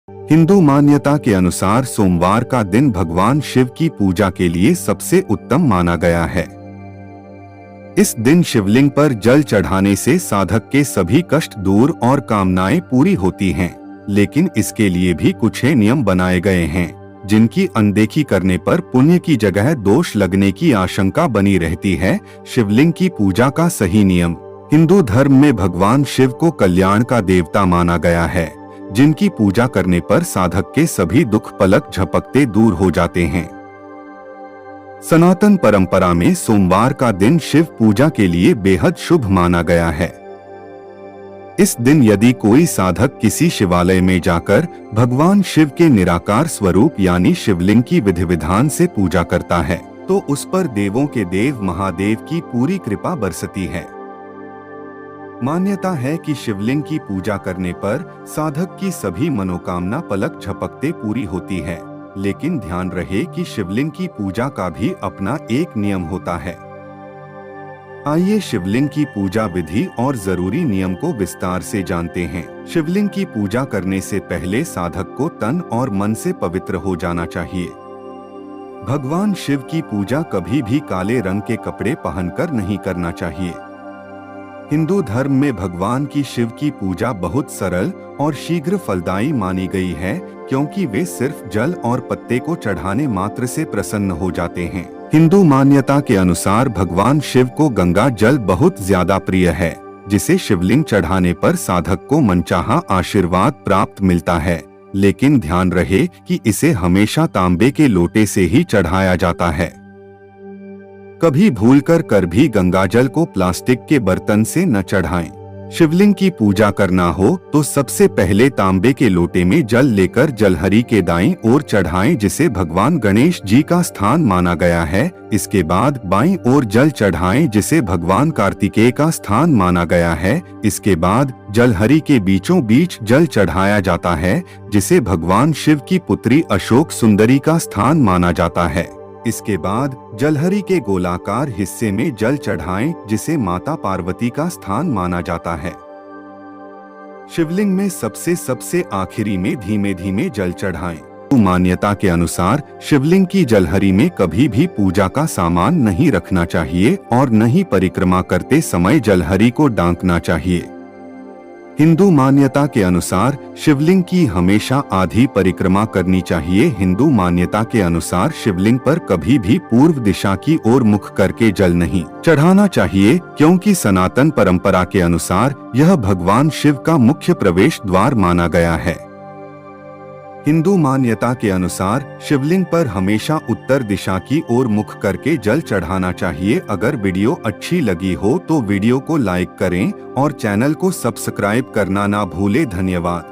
हिंदू मान्यता के अनुसार सोमवार का दिन भगवान शिव की पूजा के लिए सबसे उत्तम माना गया है। इस दिन शिवलिंग पर जल चढ़ाने से साधक के सभी कष्ट दूर और कामनाएं पूरी होती हैं। लेकिन इसके लिए भी कुछ नियम बनाए गए हैं, जिनकी अनदेखी करने पर पुण्य की जगह दोष लगने की आशंका बनी रहती है। शिवलिंग की पूजा का सही नियम। हिंदू धर्म में भगवान शिव को कल्याण का देवता माना गया है, जिनकी पूजा करने पर साधक के सभी दुख पलक झपकते दूर हो जाते हैं। सनातन परंपरा में सोमवार का दिन शिव पूजा के लिए बेहद शुभ माना गया है। इस दिन यदि कोई साधक किसी शिवालय में जाकर भगवान शिव के निराकार स्वरूप यानी शिवलिंग की विधि विधान से पूजा करता है, तो उस पर देवों के देव महादेव की पूरी कृपा बरसती है। मान्यता है कि शिवलिंग की पूजा करने पर साधक की सभी मनोकामना पलक झपकते पूरी होती है। लेकिन ध्यान रहे कि शिवलिंग की पूजा का भी अपना एक नियम होता है। आइए शिवलिंग की पूजा विधि और जरूरी नियम को विस्तार से जानते हैं। शिवलिंग की पूजा करने से पहले साधक को तन और मन से पवित्र हो जाना चाहिए। भगवान शिव की पूजा कभी भी काले रंग के कपड़े पहनकर नहीं करना चाहिए। हिंदू धर्म में भगवान की शिव की पूजा बहुत सरल और शीघ्र फलदायी मानी गई है, क्योंकि वे सिर्फ जल और पत्ते को चढ़ाने मात्र से प्रसन्न हो जाते हैं। हिंदू मान्यता के अनुसार भगवान शिव को गंगा जल बहुत ज्यादा प्रिय है, जिसे शिवलिंग चढ़ाने पर साधक को मनचाहा आशीर्वाद प्राप्त मिलता है। लेकिन ध्यान रहे कि इसे हमेशा तांबे के लोटे से ही चढ़ाया जाता है। कभी भूलकर भी गंगाजल को प्लास्टिक के बर्तन से न चढ़ाएं। शिवलिंग की पूजा करना हो तो सबसे पहले तांबे के लोटे में जल लेकर जलहरी के दाईं ओर चढ़ाएं, जिसे भगवान गणेश जी का स्थान माना गया है। इसके बाद बाईं ओर जल चढ़ाएं, जिसे भगवान कार्तिकेय का स्थान माना गया है। इसके बाद जलहरी के बीचों बीच जल चढ़ाया जाता है, जिसे भगवान शिव की पुत्री अशोक सुंदरी का स्थान माना जाता है। इसके बाद जलहरी के गोलाकार हिस्से में जल चढ़ाएं, जिसे माता पार्वती का स्थान माना जाता है। शिवलिंग में सबसे आखिरी में धीमे धीमे जल चढ़ाएं। मान्यता के अनुसार शिवलिंग की जलहरी में कभी भी पूजा का सामान नहीं रखना चाहिए और न ही परिक्रमा करते समय जलहरी को डांकना चाहिए। हिंदू मान्यता के अनुसार शिवलिंग की हमेशा आधी परिक्रमा करनी चाहिए। हिंदू मान्यता के अनुसार शिवलिंग पर कभी भी पूर्व दिशा की ओर मुख करके जल नहीं चढ़ाना चाहिए, क्योंकि सनातन परंपरा के अनुसार यह भगवान शिव का मुख्य प्रवेश द्वार माना गया है। हिंदू मान्यता के अनुसार शिवलिंग पर हमेशा उत्तर दिशा की ओर मुख करके जल चढ़ाना चाहिए। अगर वीडियो अच्छी लगी हो तो वीडियो को लाइक करें और चैनल को सब्सक्राइब करना ना भूलें। धन्यवाद।